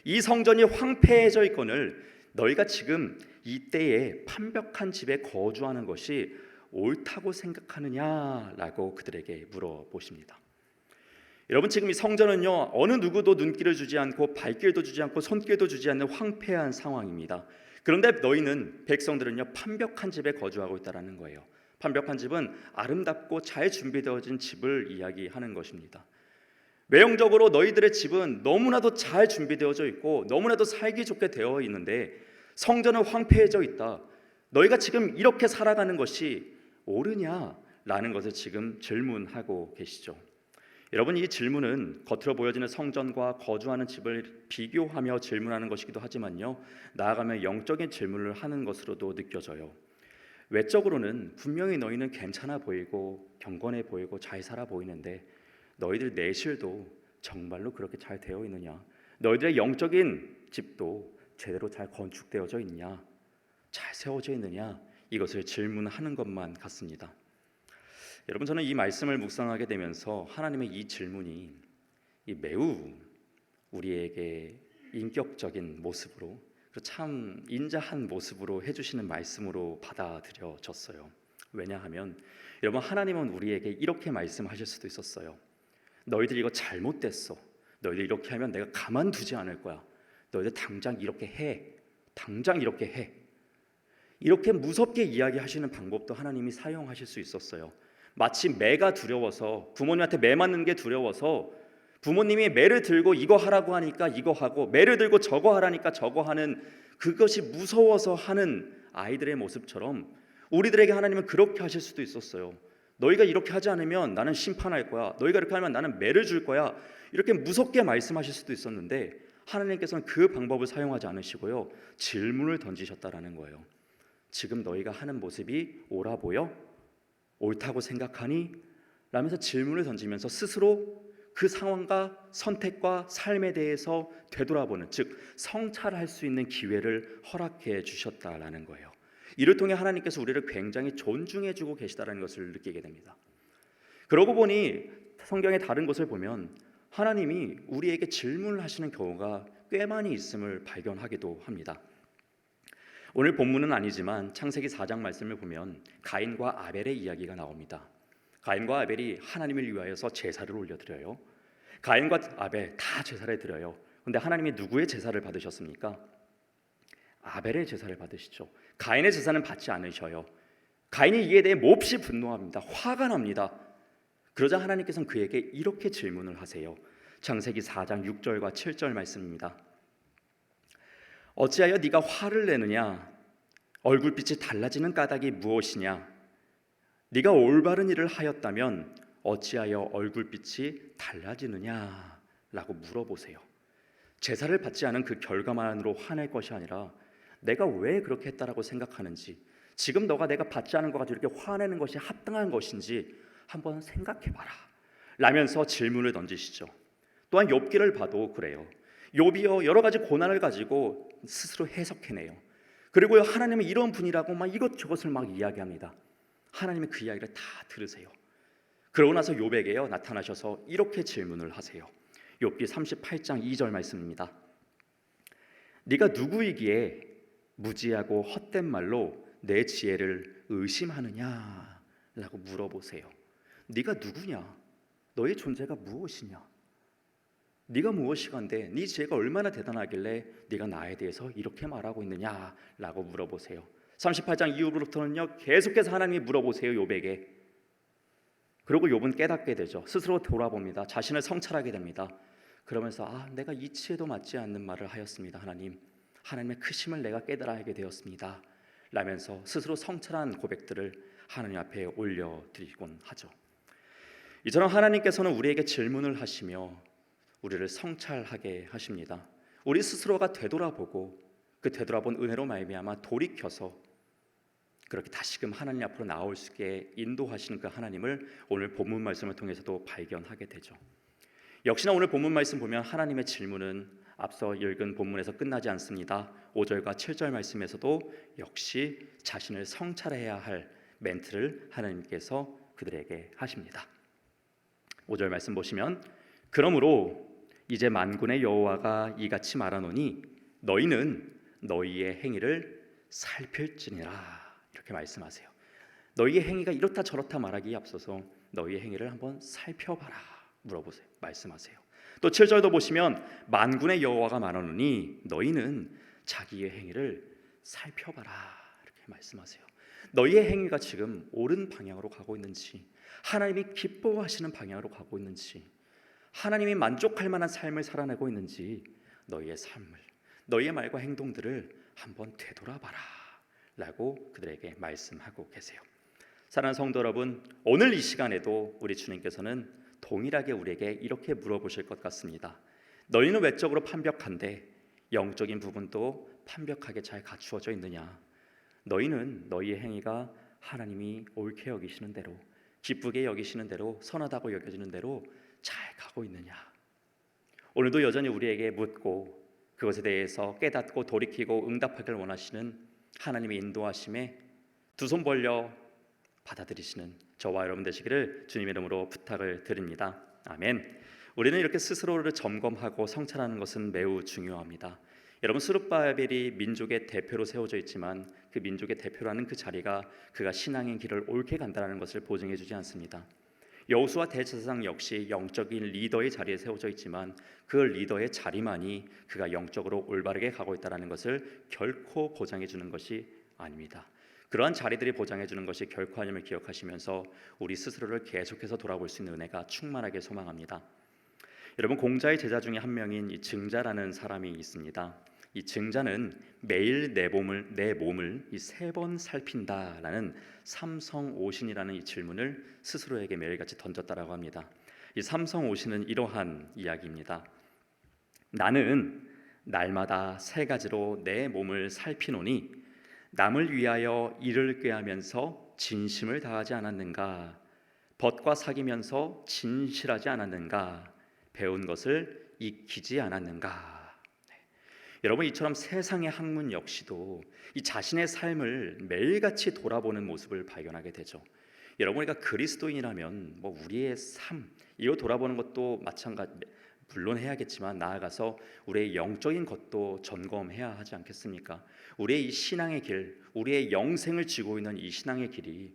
이 성전이 황폐해져 있거늘 너희가 지금 이때에 판벽한 집에 거주하는 것이 옳다고 생각하느냐라고 그들에게 물어보십니다. 여러분, 지금 이 성전은요 어느 누구도 눈길을 주지 않고 발길도 주지 않고 손길도 주지 않는 황폐한 상황입니다. 그런데 너희는, 백성들은요 판벽한 집에 거주하고 있다는 거예요. 판벽한 집은 아름답고 잘 준비되어진 집을 이야기하는 것입니다. 외형적으로 너희들의 집은 너무나도 잘 준비되어져 있고 너무나도 살기 좋게 되어 있는데 성전은 황폐해져 있다. 너희가 지금 이렇게 살아가는 것이 옳으냐라는 것을 지금 질문하고 계시죠. 여러분, 이 질문은 겉으로 보여지는 성전과 거주하는 집을 비교하며 질문하는 것이기도 하지만요, 나아가면 영적인 질문을 하는 것으로도 느껴져요. 외적으로는 분명히 너희는 괜찮아 보이고 경건해 보이고 잘 살아 보이는데 너희들 내실도 정말로 그렇게 잘 되어 있느냐? 너희들의 영적인 집도 제대로 잘 건축되어져 있냐? 잘 세워져 있느냐? 이것을 질문하는 것만 같습니다. 여러분, 저는 이 말씀을 묵상하게 되면서 하나님의 이 질문이 매우 우리에게 인격적인 모습으로, 참 인자한 모습으로 해주시는 말씀으로 받아들여졌어요. 왜냐하면 여러분, 하나님은 우리에게 이렇게 말씀하실 수도 있었어요. 너희들 이거 잘못됐어. 너희들 이렇게 하면 내가 가만두지 않을 거야. 너희들 당장 이렇게 해. 당장 이렇게 해. 이렇게 무섭게 이야기하시는 방법도 하나님이 사용하실 수 있었어요. 마치 매가 두려워서, 부모님한테 매 맞는 게 두려워서 부모님이 매를 들고 이거 하라고 하니까 이거 하고, 매를 들고 저거 하라니까 저거 하는, 그것이 무서워서 하는 아이들의 모습처럼 우리들에게 하나님은 그렇게 하실 수도 있었어요. 너희가 이렇게 하지 않으면 나는 심판할 거야. 너희가 이렇게 하면 나는 매를 줄 거야. 이렇게 무섭게 말씀하실 수도 있었는데 하나님께서는 그 방법을 사용하지 않으시고요, 질문을 던지셨다라는 거예요. 지금 너희가 하는 모습이 옳아 보여? 옳다고 생각하니? 라면서 질문을 던지면서 스스로 그 상황과 선택과 삶에 대해서 되돌아보는, 즉 성찰할 수 있는 기회를 허락해 주셨다라는 거예요. 이를 통해 하나님께서 우리를 굉장히 존중해 주고 계시다라는 것을 느끼게 됩니다. 그러고 보니 성경의 다른 곳을 보면 하나님이 우리에게 질문을 하시는 경우가 꽤 많이 있음을 발견하기도 합니다. 오늘 본문은 아니지만 창세기 4장 말씀을 보면 가인과 아벨의 이야기가 나옵니다. 가인과 아벨이 하나님을 위하여서 제사를 올려드려요. 가인과 아벨 다 제사를 드려요. 그런데 하나님이 누구의 제사를 받으셨습니까? 아벨의 제사를 받으시죠. 가인의 제사는 받지 않으셔요. 가인이 이에 대해 몹시 분노합니다. 화가 납니다. 그러자 하나님께서는 그에게 이렇게 질문을 하세요. 창세기 4장 6절과 7절 말씀입니다. 어찌하여 네가 화를 내느냐? 얼굴빛이 달라지는 까닭이 무엇이냐? 네가 올바른 일을 하였다면 어찌하여 얼굴빛이 달라지느냐? 라고 물어보세요. 제사를 받지 않은 그 결과만으로 화낼 것이 아니라 내가 왜 그렇게 했다라고 생각하는지, 지금 너가 내가 받지 않은 것 가지고 이렇게 화내는 것이 합당한 것인지 한번 생각해봐라 라면서 질문을 던지시죠. 또한 욥기를 봐도 그래요. 욥이요, 여러 가지 고난을 가지고 스스로 해석해내요. 그리고 하나님은 이런 분이라고 막 이것저것을 막 이야기합니다. 하나님이 그 이야기를 다 들으세요. 그러고 나서 욥에게요 나타나셔서 이렇게 질문을 하세요. 욥기 38장 2절 말씀입니다. 네가 누구이기에 무지하고 헛된 말로 내 지혜를 의심하느냐? 라고 물어보세요. 네가 누구냐? 너의 존재가 무엇이냐? 네가 무엇이간데 네 지혜가 얼마나 대단하길래 네가 나에 대해서 이렇게 말하고 있느냐? 라고 물어보세요. 38장 이후부터는요 계속해서 하나님이 물어보세요, 욥에게. 그리고 욥은 깨닫게 되죠. 스스로 돌아봅니다. 자신을 성찰하게 됩니다. 그러면서 내가 이치에도 맞지 않는 말을 하였습니다. 하나님의 크심을 내가 깨달아야게 되었습니다 라면서 스스로 성찰한 고백들을 하나님 앞에 올려드리곤 하죠. 이처럼 하나님께서는 우리에게 질문을 하시며 우리를 성찰하게 하십니다. 우리 스스로가 되돌아보고 그 되돌아본 은혜로 말미암아 돌이켜서 그렇게 다시금 하나님 앞으로 나올 수 있게 인도하시는 그 하나님을 오늘 본문 말씀을 통해서도 발견하게 되죠. 역시나 오늘 본문 말씀 보면 하나님의 질문은 앞서 읽은 본문에서 끝나지 않습니다. 5절과 7절 말씀에서도 역시 자신을 성찰해야 할 멘트를 하나님께서 그들에게 하십니다. 5절 말씀 보시면 그러므로 이제 만군의 여호와가 이같이 말하노니 너희는 너희의 행위를 살필지니라, 이렇게 말씀하세요. 너희의 행위가 이렇다 저렇다 말하기에 앞서서 너희의 행위를 한번 살펴봐라 물어보세요. 말씀하세요. 또 7절도 보시면 만군의 여호와가 말하노니 너희는 자기의 행위를 살펴봐라, 이렇게 말씀하세요. 너희의 행위가 지금 옳은 방향으로 가고 있는지, 하나님이 기뻐하시는 방향으로 가고 있는지, 하나님이 만족할 만한 삶을 살아내고 있는지 너희의 삶을, 너희의 말과 행동들을 한번 되돌아봐라 라고 그들에게 말씀하고 계세요. 사랑하는 성도 여러분, 오늘 이 시간에도 우리 주님께서는 동일하게 우리에게 이렇게 물어보실 것 같습니다. 너희는 외적으로 판벽한데 영적인 부분도 판벽하게 잘 갖추어져 있느냐? 너희는 너희의 행위가 하나님이 옳게 여기시는 대로, 기쁘게 여기시는 대로, 선하다고 여겨지는 대로 잘 가고 있느냐? 오늘도 여전히 우리에게 묻고 그것에 대해서 깨닫고 돌이키고 응답하길 원하시는 하나님의 인도하심에 두 손 벌려 받아들이시는 저와 여러분 되시기를 주님의 이름으로 부탁을 드립니다. 아멘. 우리는 이렇게 스스로를 점검하고 성찰하는 것은 매우 중요합니다. 여러분, 스룹바벨이 민족의 대표로 세워져 있지만 그 민족의 대표라는 그 자리가 그가 신앙의 길을 옳게 간다는 것을 보증해 주지 않습니다. 여호수아 대제사장 역시 영적인 리더의 자리에 세워져 있지만 그 리더의 자리만이 그가 영적으로 올바르게 가고 있다는 것을 결코 보장해 주는 것이 아닙니다. 그러한 자리들이 보장해 주는 것이 결코 아님을 기억하시면서 우리 스스로를 계속해서 돌아볼 수 있는 은혜가 충만하게 소망합니다. 여러분, 공자의 제자 중에 한 명인 이 증자라는 사람이 있습니다. 이 증자는 매일 내 몸을 이 3번 살핀다라는 삼성오신이라는 이 질문을 스스로에게 매일같이 던졌다라고 합니다. 이 삼성오신은 이러한 이야기입니다. 나는 날마다 3가지로 내 몸을 살피노니 남을 위하여 이를 꾀하면서 진심을 다하지 않았는가? 벗과 사귀면서 진실하지 않았는가? 배운 것을 익히지 않았는가? 여러분, 이처럼 세상의 학문 역시도 이 자신의 삶을 매일같이 돌아보는 모습을 발견하게 되죠. 여러분, 우리가 그리스도인이라면 우리의 삶 이거 돌아보는 것도 마찬가지, 물론 해야겠지만 나아가서 우리의 영적인 것도 점검해야 하지 않겠습니까? 우리의 이 신앙의 길, 우리의 영생을 쥐고 있는 이 신앙의 길이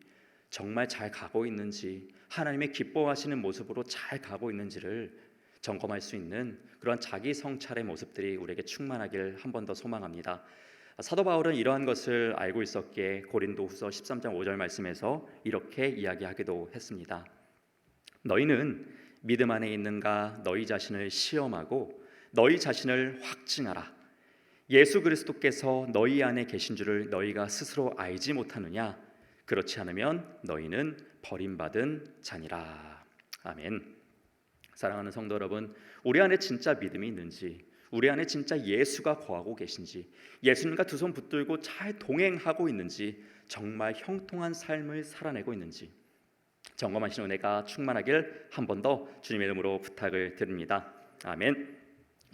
정말 잘 가고 있는지, 하나님의 기뻐하시는 모습으로 잘 가고 있는지를 점검할 수 있는 그러한 자기 성찰의 모습들이 우리에게 충만하길 한 번 더 소망합니다. 사도 바울은 이러한 것을 알고 있었기에 고린도후서 13장 5절 말씀에서 이렇게 이야기하기도 했습니다. 너희는 믿음 안에 있는가 너희 자신을 시험하고 너희 자신을 확증하라. 예수 그리스도께서 너희 안에 계신 줄을 너희가 스스로 알지 못하느냐? 그렇지 않으면 너희는 버림받은 자니라. 아멘. 사랑하는 성도 여러분, 우리 안에 진짜 믿음이 있는지, 우리 안에 진짜 예수가 거하고 계신지, 예수님과 두 손 붙들고 잘 동행하고 있는지, 정말 형통한 삶을 살아내고 있는지 점검하시는 은혜가 충만하길 한 번 더 주님의 이름으로 부탁을 드립니다. 아멘.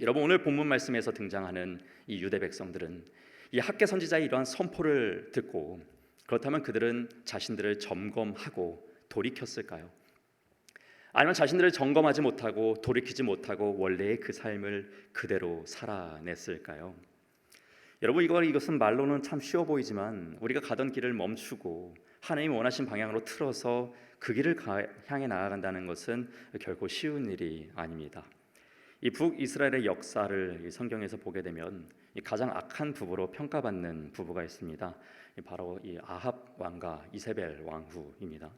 여러분, 오늘 본문 말씀에서 등장하는 이 유대 백성들은 이 학개 선지자의 이러한 선포를 듣고 그렇다면 그들은 자신들을 점검하고 돌이켰을까요? 아니면 자신들을 점검하지 못하고 돌이키지 못하고 원래의 그 삶을 그대로 살아냈을까요? 여러분, 이것은 말로는 참 쉬워 보이지만 우리가 가던 길을 멈추고 하나님이 원하신 방향으로 틀어서 그 길을 향해 나아간다는 것은 결코 쉬운 일이 아닙니다. 이 북이스라엘의 역사를 이 성경에서 보게 되면 이 가장 악한 부부로 평가받는 부부가 있습니다. 바로 이 아합 왕과 이세벨 왕후입니다.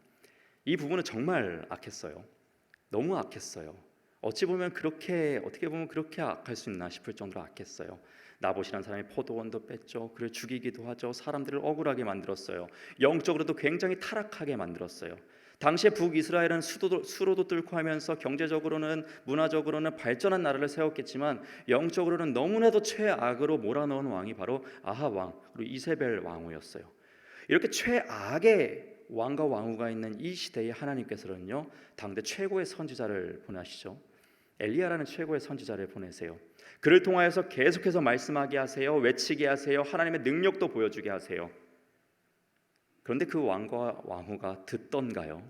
이 부부는 정말 악했어요. 너무 악했어요. 어떻게 보면 그렇게 악할 수 있나 싶을 정도로 악했어요. 나봇이라는 사람이 포도원도 뺐죠. 그를 죽이기도 하죠. 사람들을 억울하게 만들었어요. 영적으로도 굉장히 타락하게 만들었어요. 당시에 북이스라엘은 수로도 뚫고 하면서 경제적으로는 문화적으로는 발전한 나라를 세웠겠지만 영적으로는 너무나도 최악으로 몰아넣은 왕이 바로 아합 왕 그리고 이세벨 왕후였어요. 이렇게 최악의 왕과 왕후가 있는 이 시대에 하나님께서는요 당대 최고의 선지자를 보내시죠. 엘리야라는 최고의 선지자를 보내세요. 그를 통하여서 계속해서 말씀하게 하세요. 외치게 하세요. 하나님의 능력도 보여주게 하세요. 그런데 그 왕과 왕후가 듣던가요?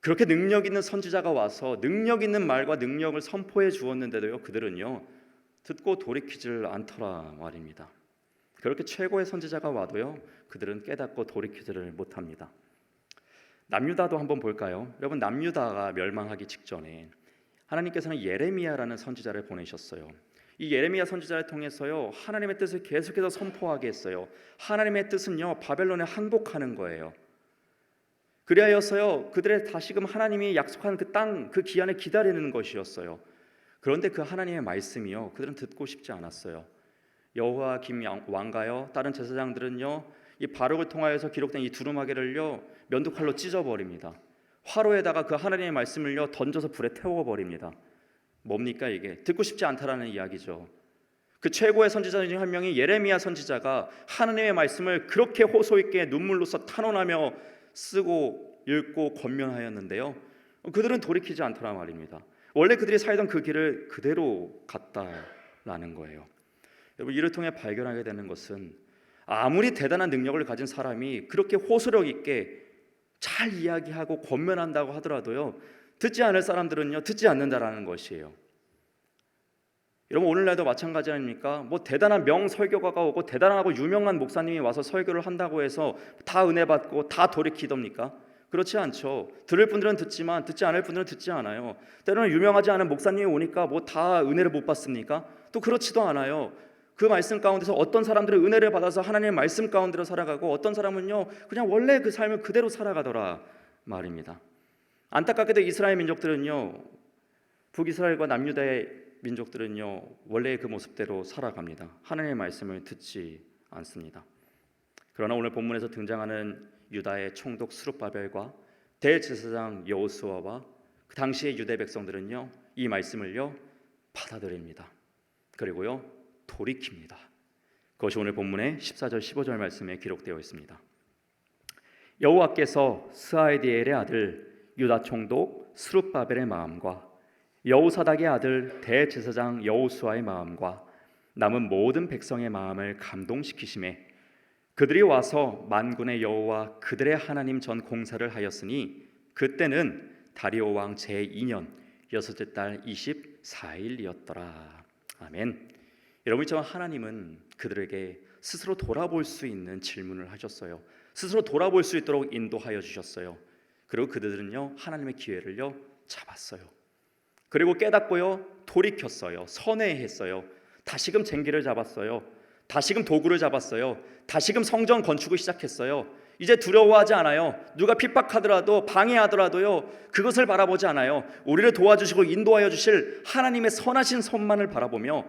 그렇게 능력 있는 선지자가 와서 능력 있는 말과 능력을 선포해 주었는데도요 그들은요 듣고 돌이키질 않더라 말입니다. 그렇게 최고의 선지자가 와도요 그들은 깨닫고 돌이키지를 못합니다. 남유다도 한번 볼까요? 여러분, 남유다가 멸망하기 직전에 하나님께서는 예레미야라는 선지자를 보내셨어요. 이 예레미야 선지자를 통해서요 하나님의 뜻을 계속해서 선포하게 했어요. 하나님의 뜻은요 바벨론에 항복하는 거예요. 그리하여서요 그들의 다시금 하나님이 약속한 그 땅, 그 기한을 기다리는 것이었어요. 그런데 그 하나님의 말씀이요 그들은 듣고 싶지 않았어요. 여호와김 왕가요 다른 제사장들은요 이 바룩을 통하여서 기록된 이 두루마기를요 면도칼로 찢어버립니다. 화로에다가 그 하나님의 말씀을요 던져서 불에 태워버립니다. 뭡니까 이게? 듣고 싶지 않다라는 이야기죠. 그 최고의 선지자 중 한 명이 예레미야 선지자가 하나님의 말씀을 그렇게 호소 있게 눈물로써 탄원하며 쓰고 읽고 권면하였는데요, 그들은 돌이키지 않더라 말입니다. 원래 그들이 살던 그 길을 그대로 갔다라는 거예요. 여러분, 이를 통해 발견하게 되는 것은 아무리 대단한 능력을 가진 사람이 그렇게 호소력 있게 잘 이야기하고 권면한다고 하더라도요, 듣지 않을 사람들은요 듣지 않는다라는 것이에요. 여러분, 오늘날도 마찬가지 아닙니까? 뭐 대단한 명설교가가 오고 대단하고 유명한 목사님이 와서 설교를 한다고 해서 다 은혜 받고 다 돌이키답니까? 그렇지 않죠. 들을 분들은 듣지만 듣지 않을 분들은 듣지 않아요. 때로는 유명하지 않은 목사님이 오니까 뭐 다 은혜를 못 받습니까? 또 그렇지도 않아요. 그 말씀 가운데서 어떤 사람들은 은혜를 받아서 하나님의 말씀 가운데로 살아가고, 어떤 사람은요 그냥 원래 그 삶을 그대로 살아가더라 말입니다. 안타깝게도 이스라엘 민족들은요, 북이스라엘과 남유다의 민족들은요 원래 그 모습대로 살아갑니다. 하나님의 말씀을 듣지 않습니다. 그러나 오늘 본문에서 등장하는 유다의 총독 스룹바벨과 대제사장 여호수아와 그 당시의 유대 백성들은요 이 말씀을요 받아들입니다. 그리고요 돌이킵니다. 그것이 오늘 본문의 14절 15절 말씀에 기록되어 있습니다. 여호와께서 스아에디엘의 아들 유다 총독 스룹바벨의 마음과 여호사닥의 아들 대제사장 여호수아의 마음과 남은 모든 백성의 마음을 감동시키심에 그들이 와서 만군의 여호와 그들의 하나님 전 공사를 하였으니 그때는 다리오 왕 제2년 여섯째 달 24일이었더라. 아멘. 여러분, 있지만 하나님은 그들에게 스스로 돌아볼 수 있는 질문을 하셨어요. 스스로 돌아볼 수 있도록 인도하여 주셨어요. 그리고 그들은요 하나님의 기회를요 잡았어요. 그리고 깨닫고요 돌이켰어요. 선회했어요. 다시금 쟁기를 잡았어요. 다시금 도구를 잡았어요. 다시금 성전 건축을 시작했어요. 이제 두려워하지 않아요. 누가 핍박하더라도 방해하더라도요 그것을 바라보지 않아요. 우리를 도와주시고 인도하여 주실 하나님의 선하신 손만을 바라보며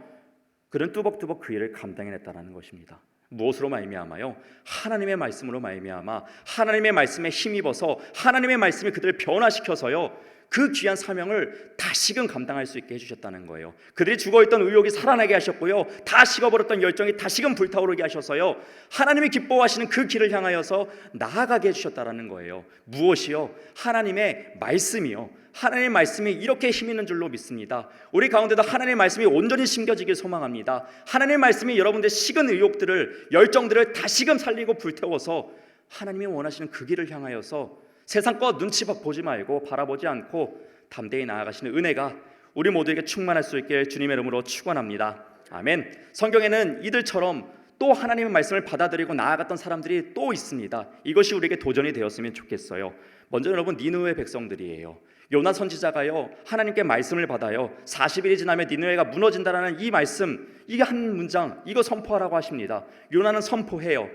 그는 뚜벅뚜벅 그 일을 감당해냈다는 것입니다. 무엇으로 말미암아요? 하나님의 말씀으로 말미암아 하나님의 말씀에 힘입어서 하나님의 말씀이 그들을 변화시켜서요 그 귀한 사명을 다시금 감당할 수 있게 해주셨다는 거예요. 그들이 죽어있던 의욕이 살아나게 하셨고요, 다 식어버렸던 열정이 다시금 불타오르게 하셔서요 하나님이 기뻐하시는 그 길을 향하여서 나아가게 해주셨다는 거예요. 무엇이요? 하나님의 말씀이요. 하나님의 말씀이 이렇게 힘 있는 줄로 믿습니다. 우리 가운데도 하나님의 말씀이 온전히 심겨지길 소망합니다. 하나님의 말씀이 여러분들의 식은 의욕들을, 열정들을 다시금 살리고 불태워서 하나님이 원하시는 그 길을 향하여서 세상 것 눈치 보지 말고 바라보지 않고 담대히 나아가시는 은혜가 우리 모두에게 충만할 수 있게 주님의 이름으로 축원합니다. 아멘. 성경에는 이들처럼 또 하나님의 말씀을 받아들이고 나아갔던 사람들이 또 있습니다. 이것이 우리에게 도전이 되었으면 좋겠어요. 먼저 여러분, 니느웨 백성들이에요. 요나 선지자가요 하나님께 말씀을 받아요. 40일이 지나면 니느웨가 무너진다라는 이 말씀, 이게 한 문장, 이거 선포하라고 하십니다. 요나는 선포해요.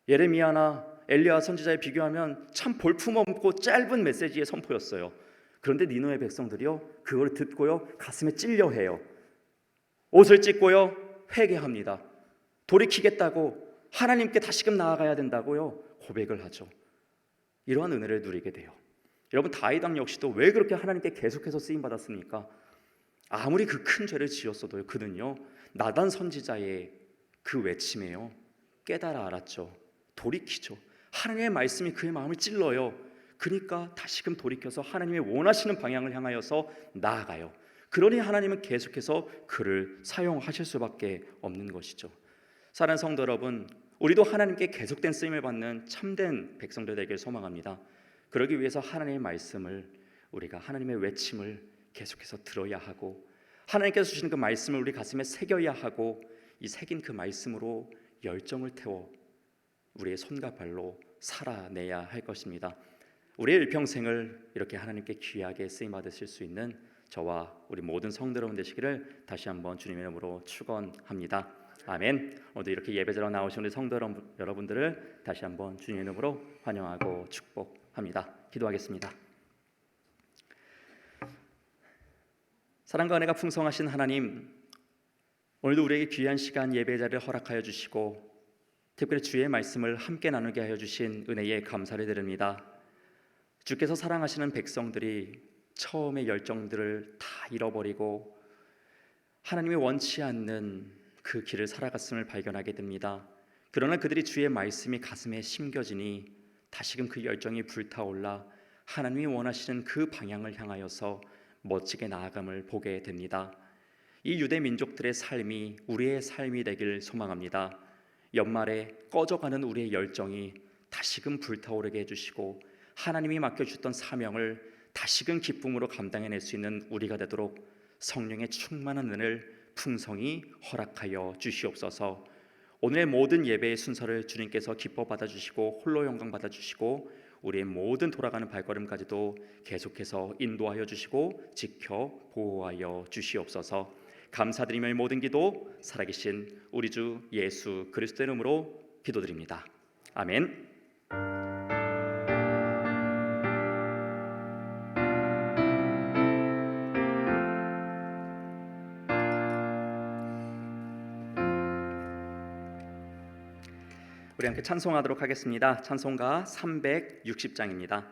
예레미야나 엘리야 선지자에 비교하면 참 볼품없고 짧은 메시지의 선포였어요. 그런데 니느웨 백성들이요 그걸 듣고요 가슴에 찔려해요. 옷을 찢고요 회개합니다. 돌이키겠다고, 하나님께 다시금 나아가야 된다고요 고백을 하죠. 이러한 은혜를 누리게 돼요. 여러분, 다윗 왕 역시도 왜 그렇게 하나님께 계속해서 쓰임 받았습니까? 아무리 그 큰 죄를 지었어도요 그는요 나단 선지자의 그 외침에요 깨달아 알았죠. 돌이키죠. 하나님의 말씀이 그의 마음을 찔러요. 그러니까 다시금 돌이켜서 하나님의 원하시는 방향을 향하여서 나아가요. 그러니 하나님은 계속해서 그를 사용하실 수밖에 없는 것이죠. 사랑하는 성도 여러분, 우리도 하나님께 계속된 쓰임을 받는 참된 백성들 되길 소망합니다. 그러기 위해서 하나님의 말씀을, 우리가 하나님의 외침을 계속해서 들어야 하고, 하나님께서 주시는 그 말씀을 우리 가슴에 새겨야 하고, 이 새긴 그 말씀으로 열정을 태워 우리의 손과 발로 살아내야 할 것입니다. 우리의 일평생을 이렇게 하나님께 귀하게 쓰임 받으실 수 있는 저와 우리 모든 성도 여러분 되시기를 다시 한번 주님의 이름으로 축원합니다. 아멘. 오늘 이렇게 예배자로 나오신 우리 성도 여러분들을 다시 한번 주님의 이름으로 환영하고 축복합니다. 기도하겠습니다. 사랑과 은혜가 풍성하신 하나님, 오늘도 우리에게 귀한 시간 예배자를 허락하여 주시고 특별히 주의 말씀을 함께 나누게 하여 주신 은혜에 감사를 드립니다. 주께서 사랑하시는 백성들이 처음의 열정들을 다 잃어버리고 하나님이 원치 않는 그 길을 살아갔음을 발견하게 됩니다. 그러나 그들이 주의 말씀이 가슴에 심겨지니 다시금 그 열정이 불타올라 하나님이 원하시는 그 방향을 향하여서 멋지게 나아감을 보게 됩니다. 이 유대 민족들의 삶이 우리의 삶이 되길 소망합니다. 연말에 꺼져가는 우리의 열정이 다시금 불타오르게 해주시고 하나님이 맡겨주셨던 사명을 다시금 기쁨으로 감당해낼 수 있는 우리가 되도록 성령의 충만한 은혜를 풍성히 허락하여 주시옵소서. 오늘의 모든 예배의 순서를 주님께서 기뻐 받아주시고 홀로 영광 받아주시고 우리의 모든 돌아가는 발걸음까지도 계속해서 인도하여 주시고 지켜 보호하여 주시옵소서. 감사드리며 모든 기도 살아계신 우리 주 예수 그리스도의 이름으로 기도드립니다. 아멘. 우리 함께 찬송하도록 하겠습니다. 찬송가 360장입니다.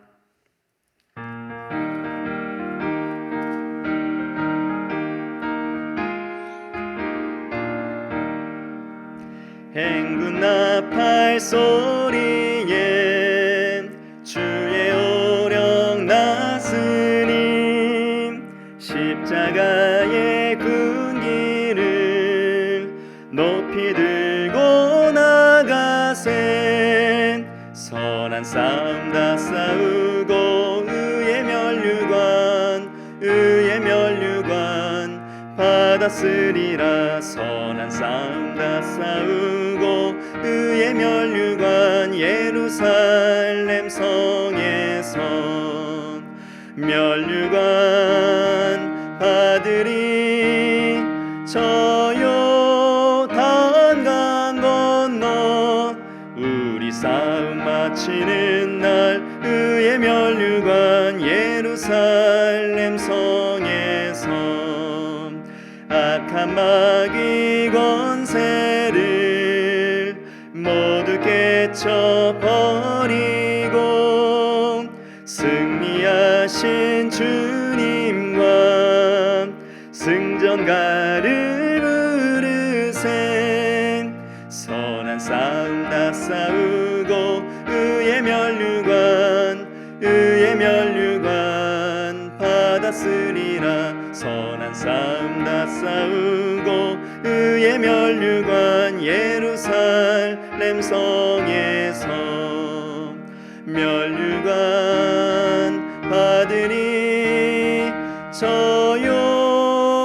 행군 나팔 소리에 주의 오령 나스님 십자가의 군기를 높이 들고 나가세 선한 싸움 다 싸우고 의의 멸류관 받았으리라. 선한 싸움 다 싸우고 의의 멸류관 예루살렘 성에서 멸류관 받으리. 저 요단강 건너 우리 싸움 마치는 날 의의 멸류관 예루살렘 성에서 악한 마귀 권세를 모두 깨쳐버리고 승리하신 주님과 승전가를 부르세. 선한 싸움 다 싸우고 의의 멸류관 받았으리라. 선한 싸움 다 싸우고 의의 멸류관 예루살렘 성에서 멸류관 받으니. 저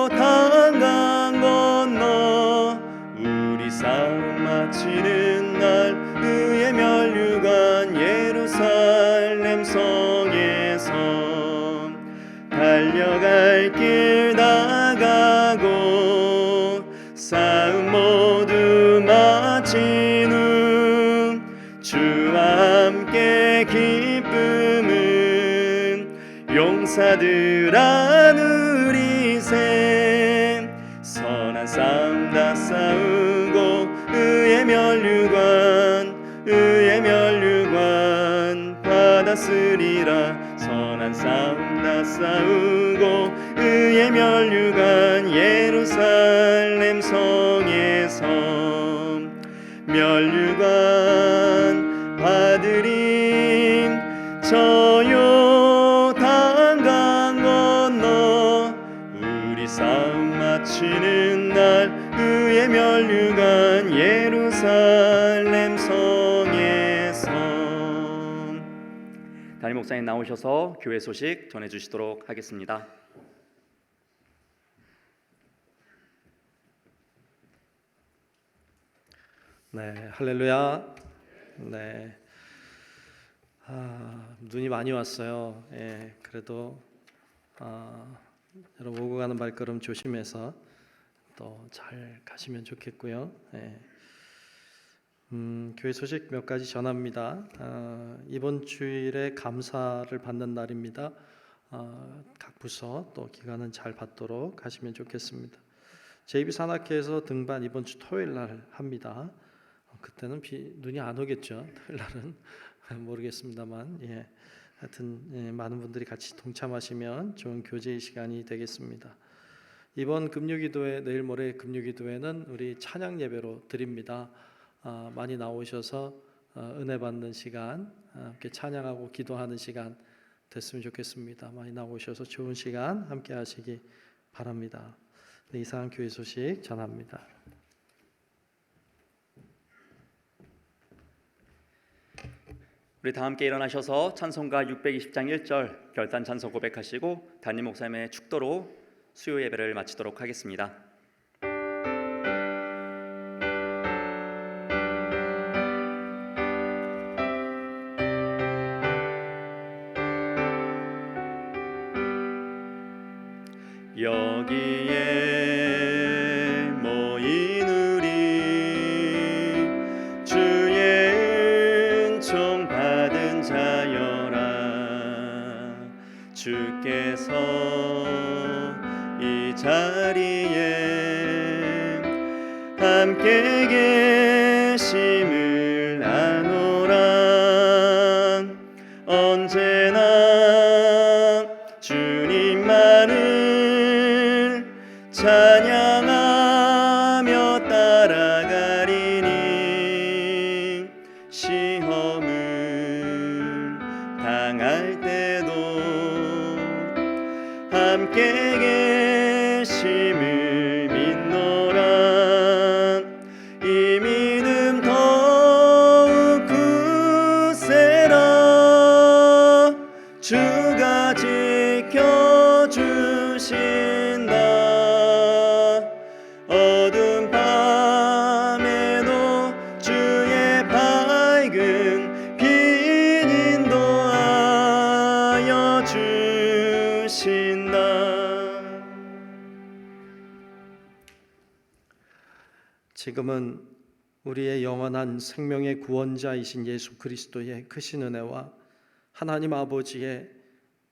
요단강 건너 우리 싸움 마치는 날 의의 멸류관 예루살렘 성에서 달려갈 길 나가고 싸움 모두 마친 후 주와 함께 기쁨은 용사들 안으리세. 선한 싸움 다 싸우고 의의 멸류관 받았으리라. 선한 싸움 다 싸우고 의의 멸류관 예루살렘 성에서 멸류관 받으리. 저 요단강 건너 우리 싸움 마치는 날 의의 멸류관 예루살렘 성에서. 담임 목사님 나오셔서 교회 소식 전해주시도록 하겠습니다. 네, 할렐루야. 네, 눈이 많이 왔어요. 예, 그래도 여러분 오고 가는 발걸음 조심해서 또 잘 가시면 좋겠고요. 예. 교회 소식 몇 가지 전합니다. 이번 주일에 감사를 받는 날입니다. 각 부서 또 기관은 잘 받도록 하시면 좋겠습니다. JB산악회에서 등반 이번 주 토요일 날 합니다. 그때는 눈이 안 오겠죠. 토요일 날은 모르겠습니다만, 예, 하여튼 많은 분들이 같이 동참하시면 좋은 교제의 시간이 되겠습니다. 이번 금요기도회, 내일 모레 금요기도회는 우리 찬양 예배로 드립니다. 많이 나오셔서 은혜 받는 시간, 함께 찬양하고 기도하는 시간 됐으면 좋겠습니다. 많이 나오셔서 좋은 시간 함께 하시기 바랍니다. 네, 이상 교회 소식 전합니다. 우리 다 함께 일어나셔서 찬송가 620장 1절 결단 찬송 고백하시고 담임 목사님의 축도로 수요 예배를 마치도록 하겠습니다. 여기에 모인 우리 주의 은총 받은 자여라. 주께서 이 자리에 함께 계심을 아노라. 언제나 주님만을 찬양하며 따라가리니 시험을 당할 때도 함께 계심을 믿노라. 이 믿음 더욱 굳세라. 주가 지켜주신다. 어두운 밤에도 주의 밝은 빛 인도하여 주신다. 지금은 우리의 영원한 생명의 구원자이신 예수 그리스도의 크신 은혜와 하나님 아버지의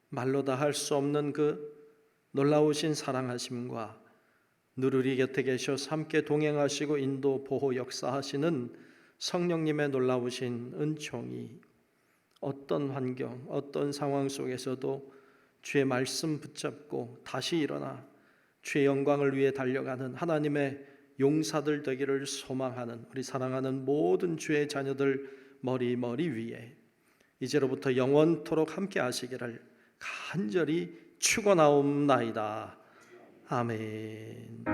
말로 다 할 수 없는 그 놀라우신 사랑하심과 늘 우리 곁에 계셔서 함께 동행하시고 인도 보호 역사하시는 성령님의 놀라우신 은총이 어떤 환경, 어떤 상황 속에서도 주의 말씀 붙잡고 다시 일어나 주의 영광을 위해 달려가는 하나님의 용사들 되기를 소망하는 우리 사랑하는 모든 주의 자녀들 머리 위에 이제로부터 영원토록 함께 하시기를 간절히 축원하옵나이다. 아멘.